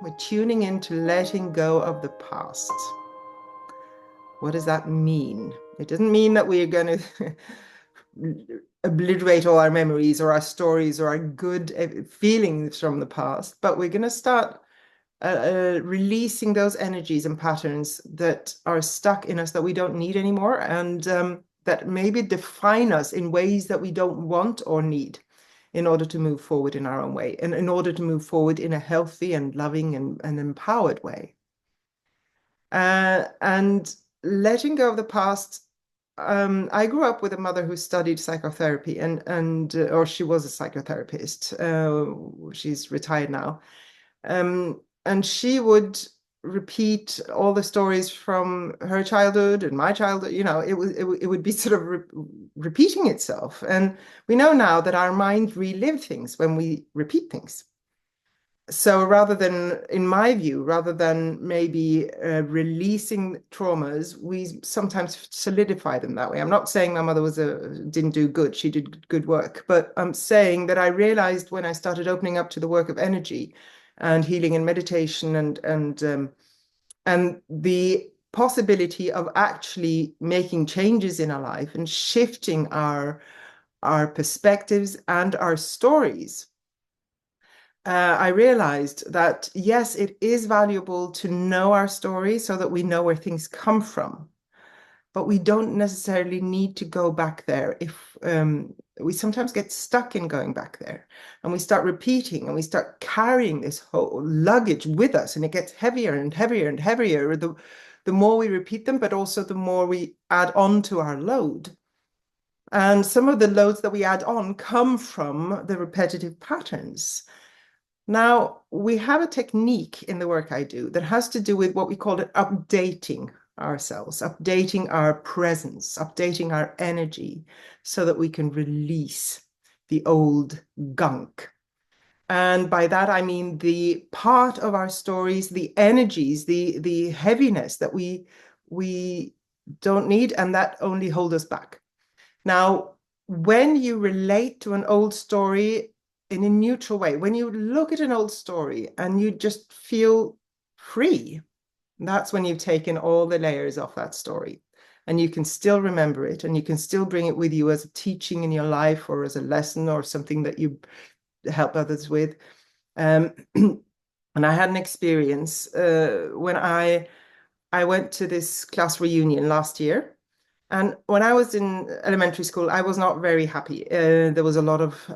We're tuning into letting go of the past. What does that mean? It doesn't mean that we're going to obliterate all our memories or our stories or our good feelings from the past, but we're going to start releasing those energies and patterns that are stuck in us that we don't need anymore, and that maybe define us in ways that we don't want or need, in order to move forward in our own way, and in order to move forward in a healthy and loving and empowered way. And letting go of the past. I grew up with a mother who studied psychotherapy, or she was a psychotherapist. She's retired now. And she would repeat all the stories from her childhood and my childhood. It would be sort of repeating itself. And we know now that our mind relive things when we repeat things. So rather than, in my view, rather than maybe releasing traumas, we sometimes solidify them that way. I'm not saying my mother didn't do good. She did good work. But I'm saying that I realized when I started opening up to the work of energy and healing and meditation and the possibility of actually making changes in our life and shifting our perspectives and our stories. I realized that, yes, it is valuable to know our story so that we know where things come from, but we don't necessarily need to go back there. If we sometimes get stuck in going back there, and we start repeating, and we start carrying this whole luggage with us, and it gets heavier and heavier and heavier the more we repeat them, but also the more we add on to our load. And some of the loads that we add on come from the repetitive patterns. Now, we have a technique in the work I do that has to do with what we call it updating ourselves, updating our presence, updating our energy, so that we can release the old gunk. And by that, I mean the part of our stories, the energies, the heaviness that we don't need and that only hold us back. Now, when you relate to an old story in a neutral way, when you look at an old story and you just feel free, that's when you've taken all the layers off that story. And you can still remember it, and you can still bring it with you as a teaching in your life, or as a lesson, or something that you help others with. And I had an experience when I went to this class reunion last year. And when I was in elementary school, I was not very happy. There was a lot of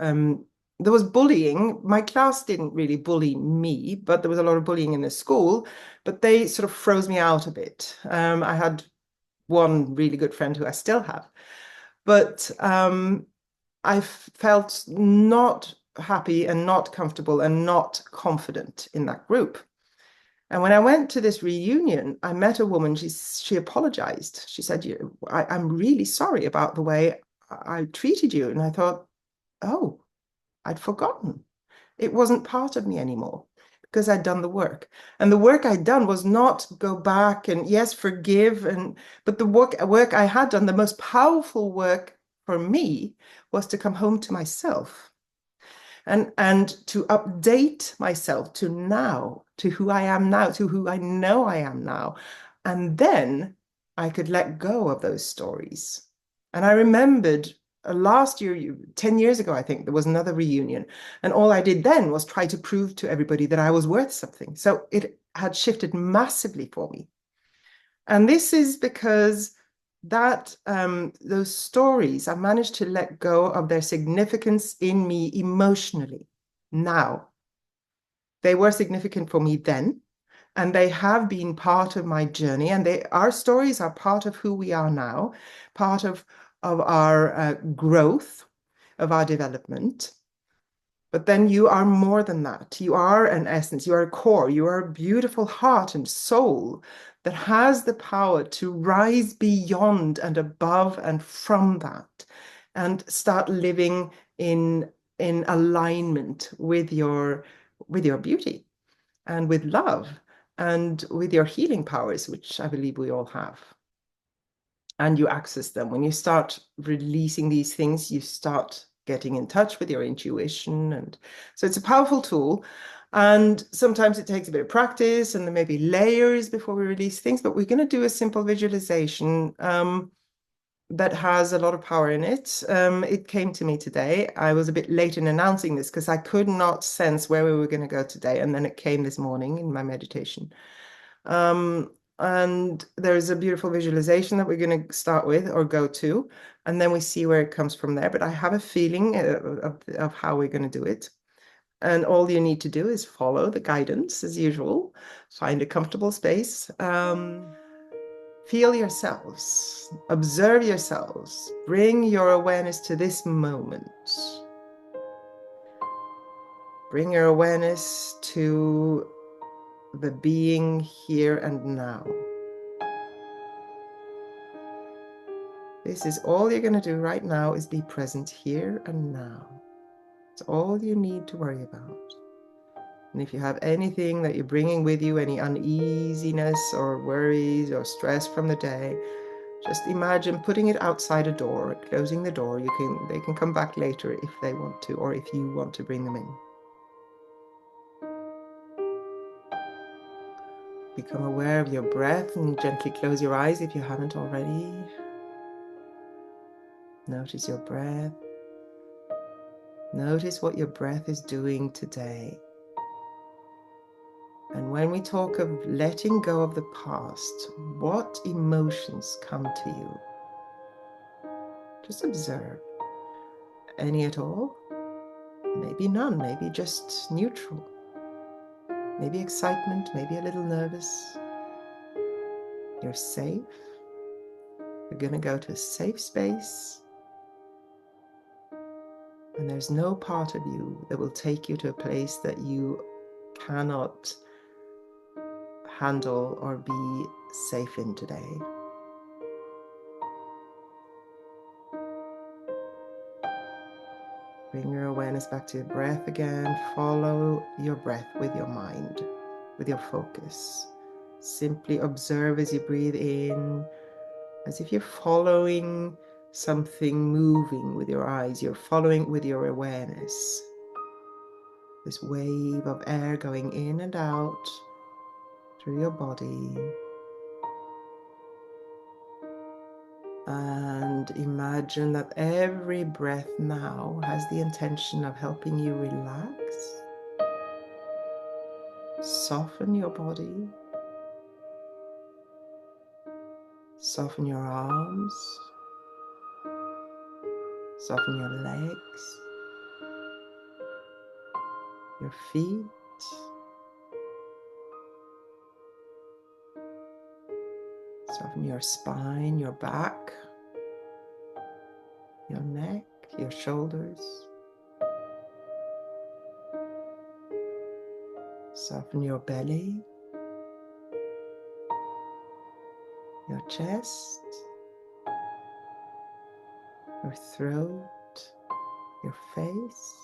there was bullying. My class didn't really bully me, but there was a lot of bullying in the school. But they sort of froze me out a bit. I had one really good friend who I still have, but I felt not happy and not comfortable and not confident in that group. And when I went to this reunion, I met a woman. She apologized. She said, I'm really sorry about the way I treated you. And I thought, oh, I'd forgotten. It wasn't part of me anymore, because I'd done the work. And the work I'd done was not go back and, yes, forgive. But the work I had done, the most powerful work for me, was to come home to myself and to update myself to now, to who I am now, to who I know I am now. And then I could let go of those stories. And I remembered last year, 10 years ago, I think, there was another reunion. And all I did then was try to prove to everybody that I was worth something. So it had shifted massively for me. And this is because those stories, I managed to let go of their significance in me emotionally now. They were significant for me then, and they have been part of my journey, and our stories are part of who we are now, part of our growth, of our development. But then you are more than that. You are an essence, you are a core, you are a beautiful heart and soul that has the power to rise beyond and above and from that, and start living in alignment with your beauty and with love and with your healing powers, which I believe we all have. And you access them. When you start releasing these things, you start getting in touch with your intuition. And so it's a powerful tool. And sometimes it takes a bit of practice and there may be layers before we release things, but we're going to do a simple visualization that has a lot of power in it. It came to me today. I was a bit late in announcing this because I could not sense where we were going to go today. And then it came this morning in my meditation. And there's a beautiful visualization that we're going to start with or go to, and then we see where it comes from there. But I have a feeling of how we're going to do it. And all you need to do is follow the guidance as usual. Find a comfortable space. Feel yourselves. Observe yourselves. Bring your awareness to this moment. Bring your awareness to the being here and now. This is all you're going to do right now, is be present here and now. It's all you need to worry about. And if you have anything that you're bringing with you, any uneasiness or worries or stress from the day, just imagine putting it outside a door, closing the door. They can come back later if they want to, or if you want to bring them in. Become aware of your breath and gently close your eyes if you haven't already. Notice your breath. Notice what your breath is doing today. And when we talk of letting go of the past, what emotions come to you? Just observe. Any at all? Maybe none, maybe just neutral. Maybe excitement, maybe a little nervous. You're safe. You're going to go to a safe space. And there's no part of you that will take you to a place that you cannot handle or be safe in today. Bring your awareness back to your breath again. Follow your breath with your mind, with your focus. Simply observe as you breathe in, as if you're following something moving with your eyes. You're following with your awareness. This wave of air going in and out through your body. And imagine that every breath now has the intention of helping you relax, soften your body, soften your arms, soften your legs, your feet, soften your spine, your back, your neck, your shoulders. Soften your belly, your chest, your throat, your face.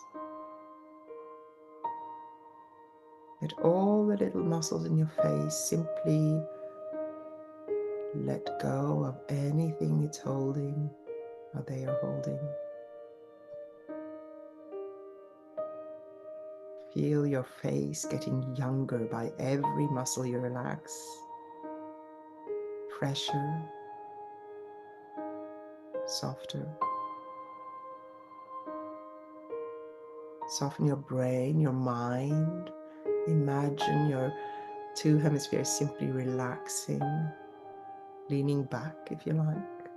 Let all the little muscles in your face simply let go of anything it's holding or they are holding. Feel your face getting younger by every muscle you relax. Fresher, softer. Soften your brain, your mind. Imagine your two hemispheres simply relaxing, leaning back if you like,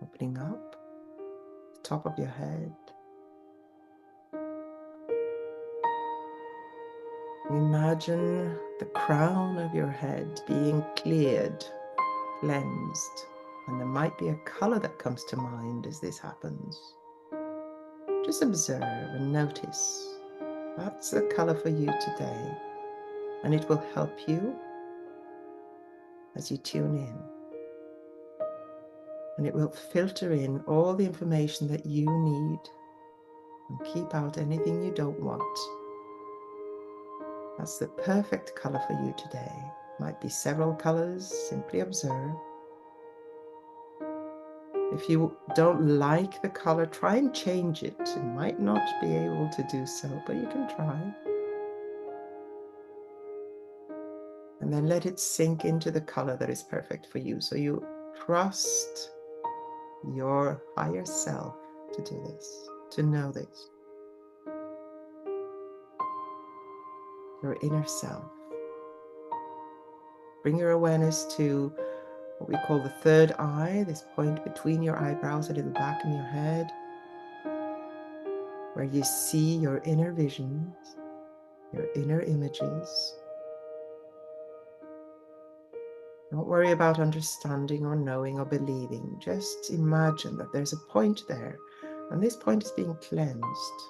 opening up the top of your head. Imagine the crown of your head being cleared, cleansed, and there might be a color that comes to mind as this happens. Just observe and notice. That's the color for you today, and it will help you as you tune in. And it will filter in all the information that you need and keep out anything you don't want. That's the perfect color for you today. Might be several colors, simply observe. If you don't like the color, try and change it. You might not be able to do so, but you can try. And then let it sink into the color that is perfect for you. So you trust your higher self to do this, to know this. Your inner self. Bring your awareness to what we call the third eye, this point between your eyebrows, a little back in your head, where you see your inner visions, your inner images. Don't worry about understanding or knowing or believing. Just imagine that there's a point there, and this point is being cleansed.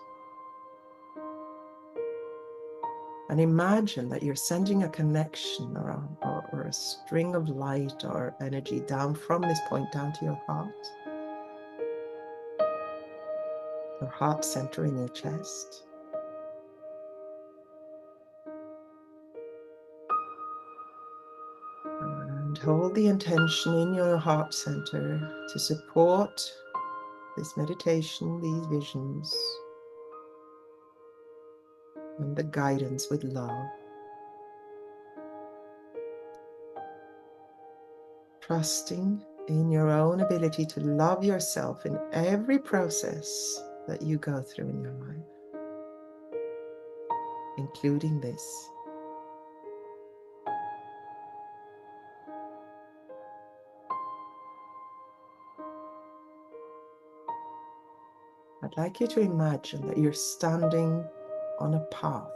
And imagine that you're sending a connection or a string of light or energy down from this point down to your heart center in your chest. And hold the intention in your heart center to support this meditation, these visions, and the guidance with love. Trusting in your own ability to love yourself in every process that you go through in your life, including this. I'd like you to imagine that you're standing on a path.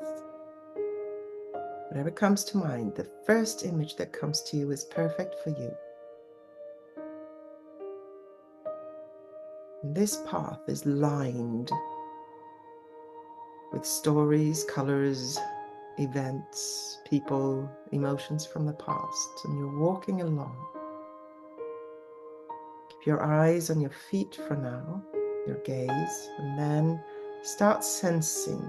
Whatever comes to mind, the first image that comes to you is perfect for you. And this path is lined with stories, colors, events, people, emotions from the past, and you're walking along. Keep your eyes on your feet for now, your gaze, and then start sensing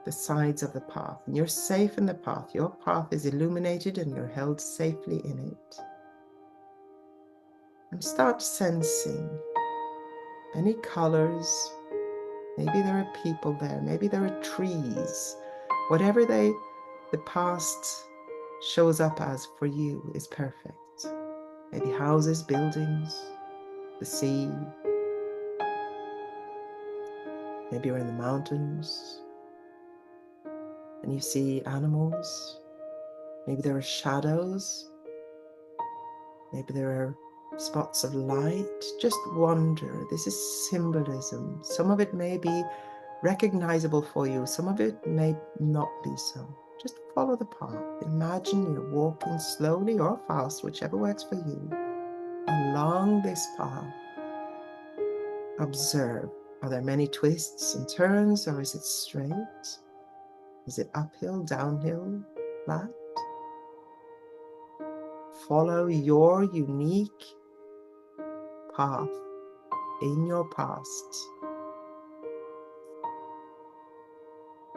the sides of the path. And you're safe in the path. Your path is illuminated and you're held safely in it. And start sensing any colors. Maybe there are people there. Maybe there are trees. Whatever the past shows up as for you is perfect. Maybe houses, buildings, the sea. Maybe you're in the mountains and you see animals. Maybe there are shadows. Maybe there are spots of light. Just wonder. This is symbolism. Some of it may be recognizable for you. Some of it may not be so. Just follow the path. Imagine you're walking slowly or fast, whichever works for you, along this path. Observe. Are there many twists and turns, or is it straight? Is it uphill, downhill, flat? Follow your unique path in your past.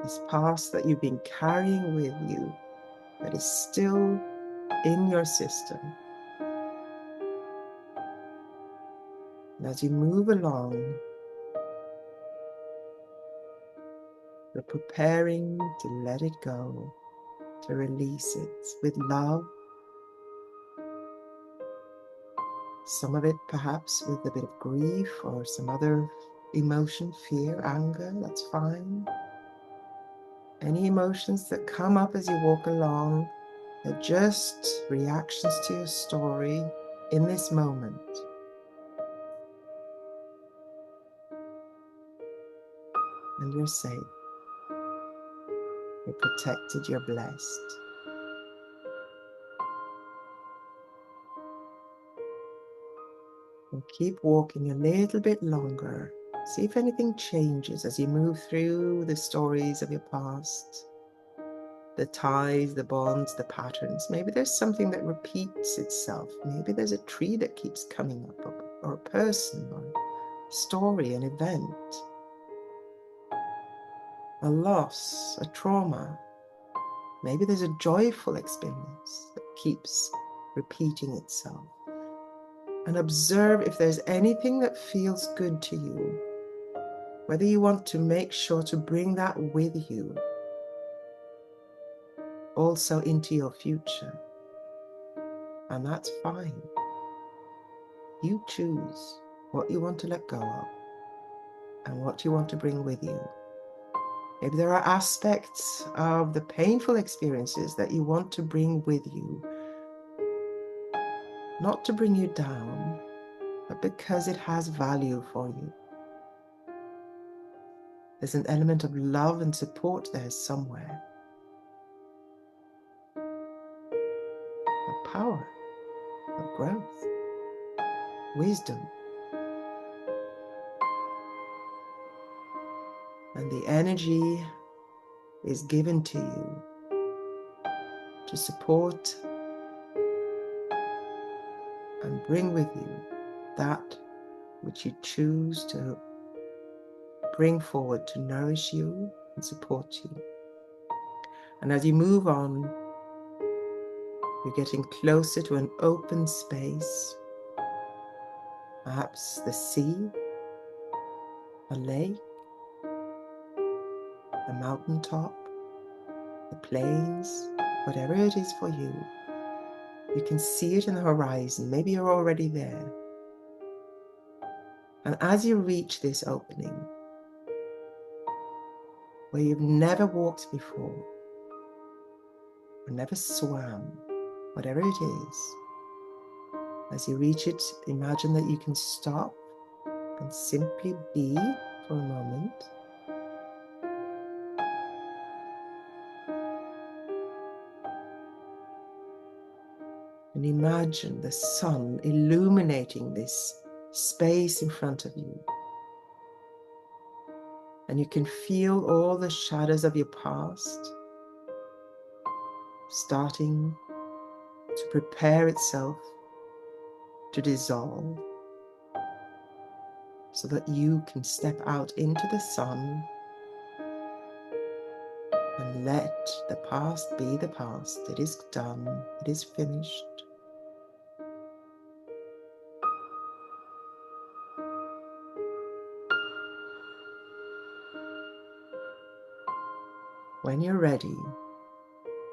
This past that you've been carrying with you, that is still in your system. And as you move along, you're preparing to let it go, to release it with love. Some of it perhaps with a bit of grief or some other emotion, fear, anger, that's fine. Any emotions that come up as you walk along, they're just reactions to your story in this moment. And you're safe. You're protected, you're blessed. And keep walking a little bit longer. See if anything changes as you move through the stories of your past. The ties, the bonds, the patterns. Maybe there's something that repeats itself. Maybe there's a tree that keeps coming up, or a person, or a story, an event. A loss, a trauma. Maybe there's a joyful experience that keeps repeating itself. and observe if there's anything that feels good to you, whether you want to make sure to bring that with you also into your future. And that's fine. You choose what you want to let go of and what you want to bring with you. Maybe there are aspects of the painful experiences that you want to bring with you, not to bring you down, but because it has value for you. There's an element of love and support there somewhere. Of power, of growth, wisdom. And the energy is given to you to support and bring with you that which you choose to bring forward to nourish you and support you. And as you move on, you're getting closer to an open space, perhaps the sea, a lake, a mountaintop, the plains, whatever it is for you. You can see it in the horizon. Maybe you're already there. And as you reach this opening, where you've never walked before, or never swam, whatever it is, as you reach it, imagine that you can stop and simply be for a moment. And imagine the sun illuminating this space in front of you. And you can feel all the shadows of your past starting to prepare itself to dissolve, so that you can step out into the sun and let the past be the past. It is done. It is finished. When you're ready,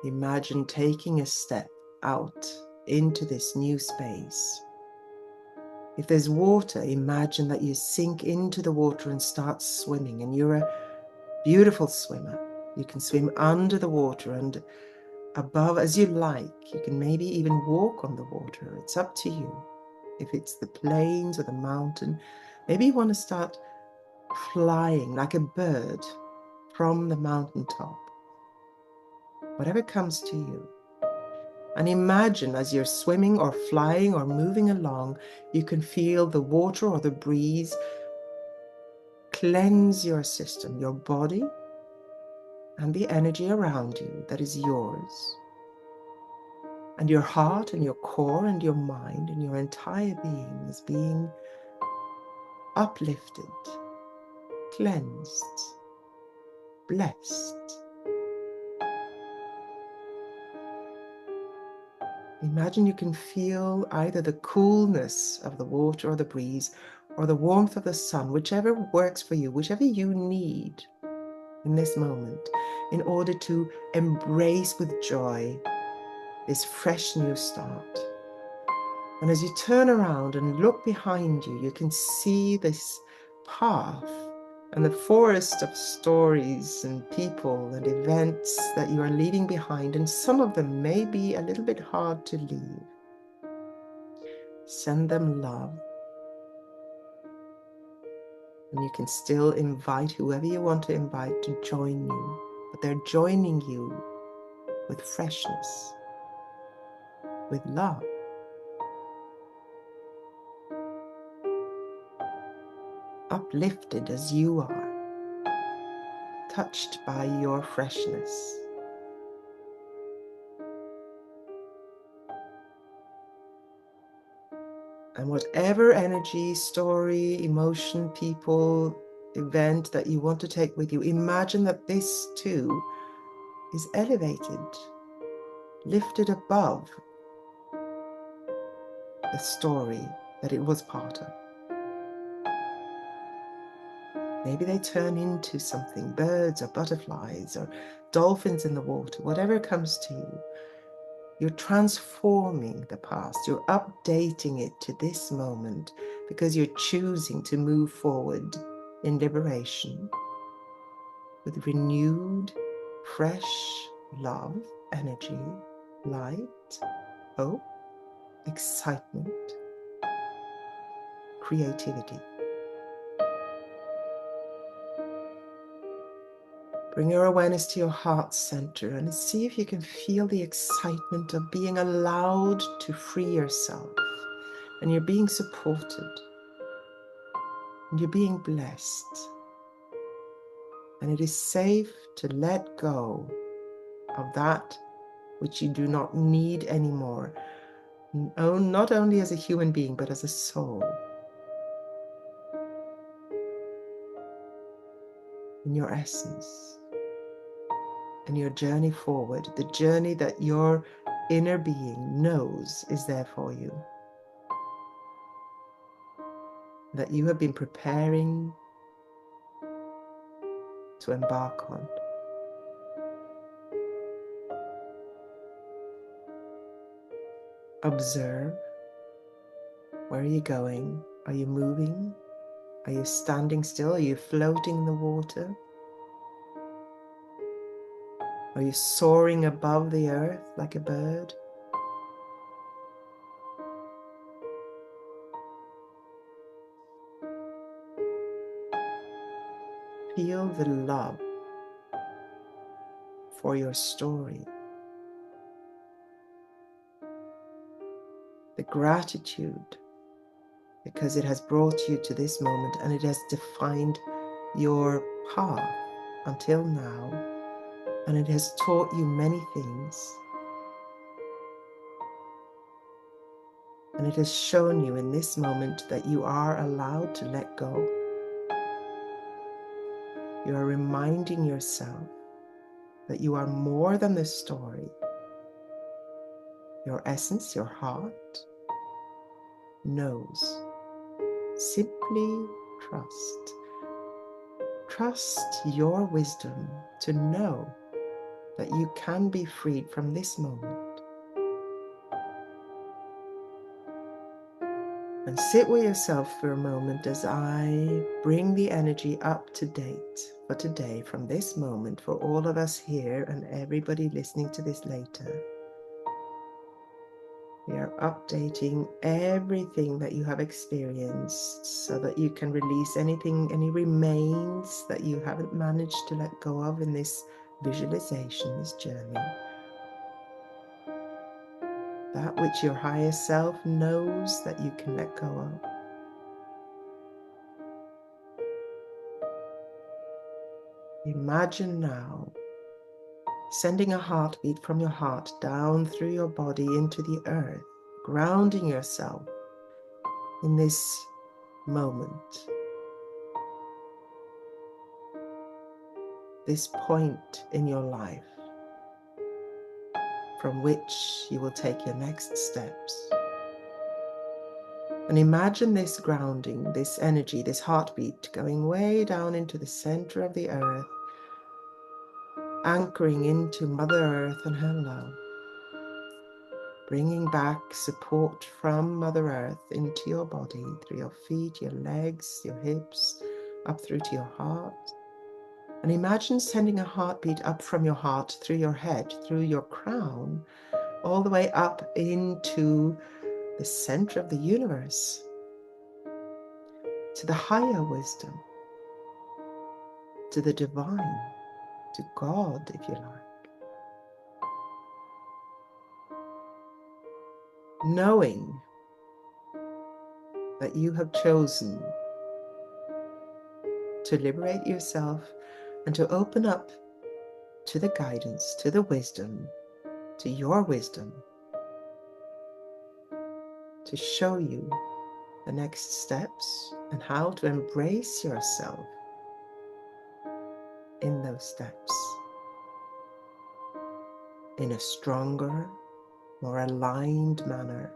imagine taking a step out into this new space. If there's water, imagine that you sink into the water and start swimming, and you're a beautiful swimmer. You can swim under the water and above as you like. You can maybe even walk on the water. It's up to you. If it's the plains or the mountain, maybe you want to start flying like a bird from the mountaintop. Whatever comes to you. And imagine as you're swimming or flying or moving along, you can feel the water or the breeze cleanse your system, your body, and the energy around you that is yours. And your heart and your core and your mind and your entire being is being uplifted, cleansed, blessed. Imagine you can feel either the coolness of the water or the breeze, or the warmth of the sun, whichever works for you, whichever you need in this moment, in order to embrace with joy this fresh new start. And as you turn around and look behind you, you can see this path and the forest of stories and people and events that you are leaving behind, and some of them may be a little bit hard to leave. Send them love. And you can still invite whoever you want to invite to join you, but they're joining you with freshness, with love. Uplifted as you are, touched by your freshness. And whatever energy, story, emotion, people, event that you want to take with you, imagine that this too is elevated, lifted above the story, that it was part of. Maybe they turn into something, birds or butterflies or dolphins in the water, whatever comes to you. You're transforming the past. You're updating it to this moment because you're choosing to move forward in liberation with renewed, fresh love, energy, light, hope, excitement, creativity. Bring your awareness to your heart center and see if you can feel the excitement of being allowed to free yourself. And you're being supported. And you're being blessed. And it is safe to let go of that which you do not need anymore. Not only as a human being, but as a soul. In your essence. And your journey forward, the journey that your inner being knows is there for you, that you have been preparing to embark on. Observe. Where are you going? Are you moving? Are you standing still? Are you floating in the water? Are you soaring above the earth like a bird? Feel the love for your story, the gratitude because it has brought you to this moment and it has defined your path until now, and it has taught you many things. And it has shown you in this moment that you are allowed to let go. You are reminding yourself that you are more than this story. Your essence, your heart, knows. Simply trust. Trust your wisdom to know that you can be freed from this moment. And sit with yourself for a moment as I bring the energy up to date for today, from this moment, for all of us here and everybody listening to this later. We are updating everything that you have experienced so that you can release anything, any remains that you haven't managed to let go of in this visualization, this journey. That which your higher self knows that you can let go of. Imagine now sending a heartbeat from your heart down through your body into the earth, grounding yourself in this moment, this point in your life from which you will take your next steps. And imagine this grounding, this energy, this heartbeat going way down into the center of the earth, anchoring into Mother Earth and her love, bringing back support from Mother Earth into your body, through your feet, your legs, your hips, up through to your heart. And imagine sending a heartbeat up from your heart, through your head, through your crown, all the way up into the center of the universe, to the higher wisdom, to the divine, to God, if you like. Knowing that you have chosen to liberate yourself and to open up to the guidance, to the wisdom, to your wisdom, to show you the next steps and how to embrace yourself in those steps in a stronger, more aligned manner.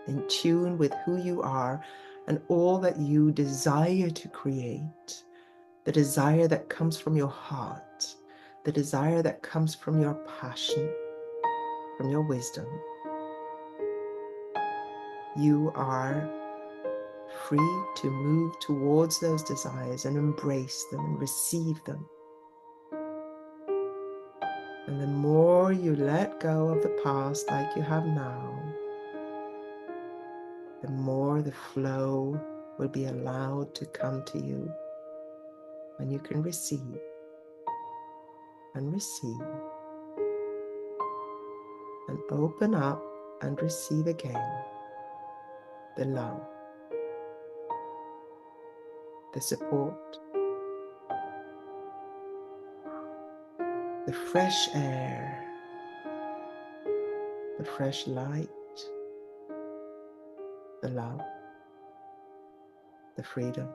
in tune with who you are and all that you desire to create, the desire that comes from your heart, the desire that comes from your passion, from your wisdom. You are free to move towards those desires and embrace them and receive them. And the more you let go of the past like you have now, the more the flow will be allowed to come to you, and you can receive and receive and open up and receive again the love, the support, the fresh air, the fresh light, the love, the freedom.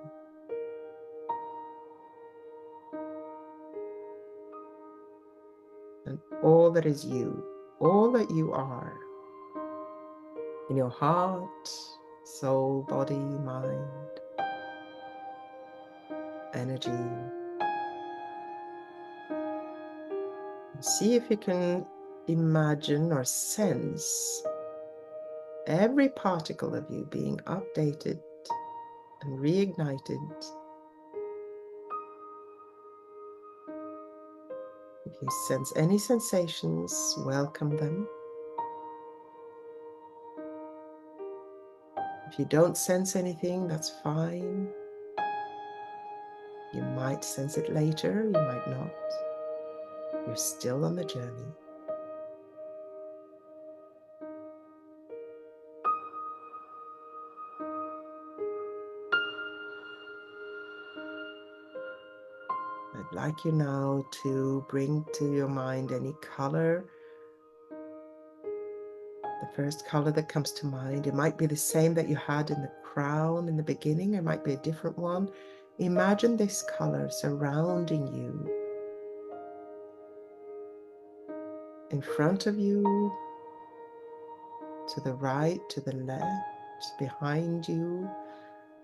And all that is you, all that you are, in your heart, soul, body, mind, energy. See if you can imagine or sense every particle of you being updated and reignited. If you sense any sensations, welcome them. If you don't sense anything, that's fine. You might sense it later, you might not. You're still on the journey. I'd like you now to bring to your mind any color. The first color that comes to mind, it might be the same that you had in the crown in the beginning, it might be a different one. Imagine this color surrounding you, in front of you, to the right, to the left, behind you,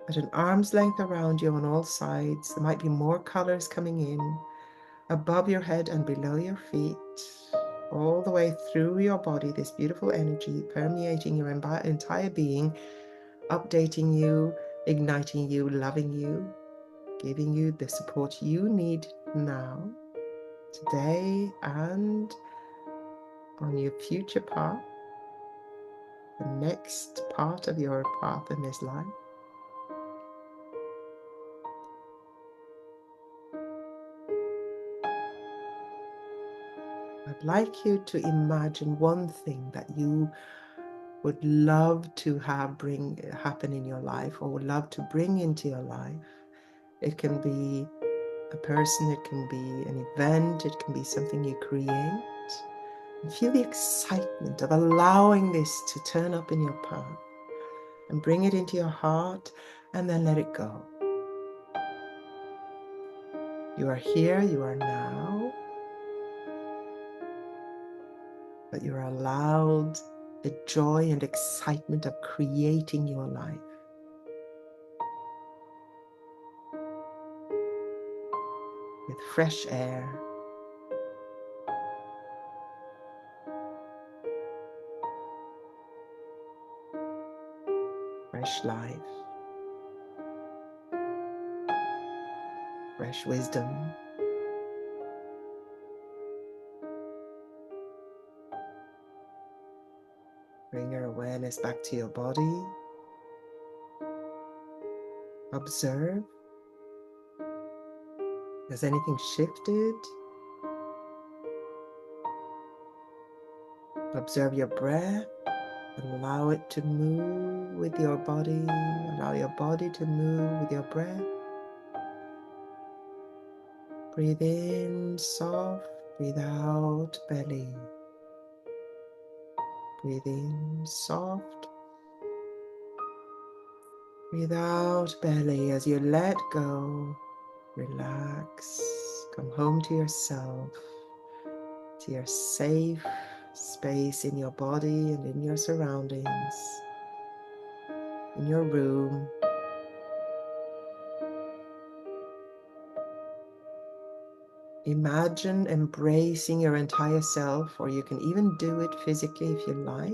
at an arm's length around you on all sides. There might be more colors coming in, above your head and below your feet, all the way through your body, this beautiful energy permeating your entire being, updating you, igniting you, loving you, giving you the support you need now, today, and on your future path, the next part of your path in this life. I'd like you to imagine one thing that you would love to have happen in your life, or would love to bring into your life. It can be a person, it can be an event, it can be something you create. And feel the excitement of allowing this to turn up in your path, and bring it into your heart, and then let it go. You are here, you are now, but you are allowed the joy and excitement of creating your life. With fresh air, fresh life, fresh wisdom. Bring your awareness back to your body. Observe. Has anything shifted? Observe your breath. Allow it to move with your body. Allow your body to move with your breath. Breathe in soft. Breathe out belly. Breathe in soft. Breathe out belly as you let go. Relax. Come home to yourself, to your safe space in your body and in your surroundings. in your room. Imagine embracing your entire self, or you can even do it physically if you like.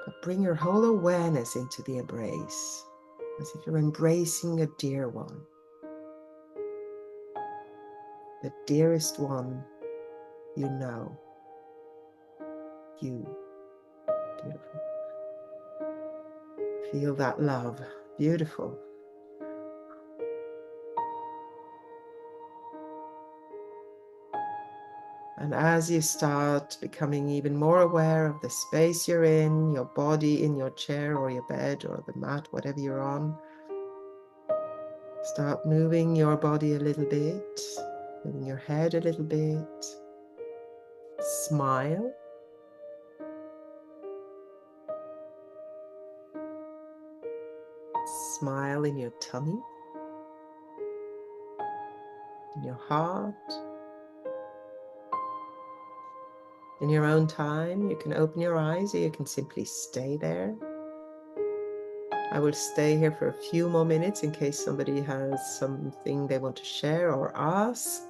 But bring your whole awareness into the embrace, as if you're embracing a dear one. The dearest one you know. You. Beautiful. Feel that love. Beautiful. And as you start becoming even more aware of the space you're in, your body, in your chair or your bed or the mat, whatever you're on, start moving your body a little bit, moving your head a little bit. Smile. Smile in your tummy, in your heart. In your own time, you can open your eyes or you can simply stay there. I will stay here for a few more minutes in case somebody has something they want to share or ask,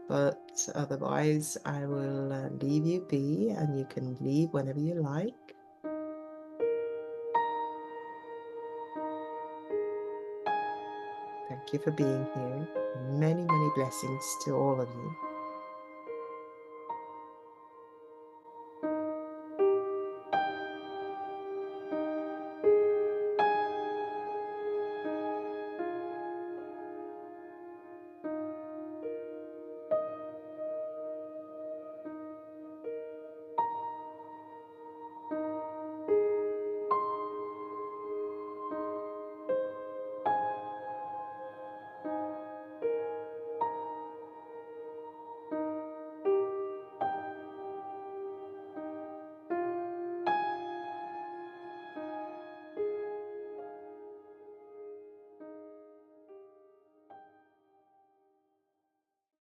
but otherwise I will leave you be, and you can leave whenever you like. Thank you for being here. Many, many blessings to all of you.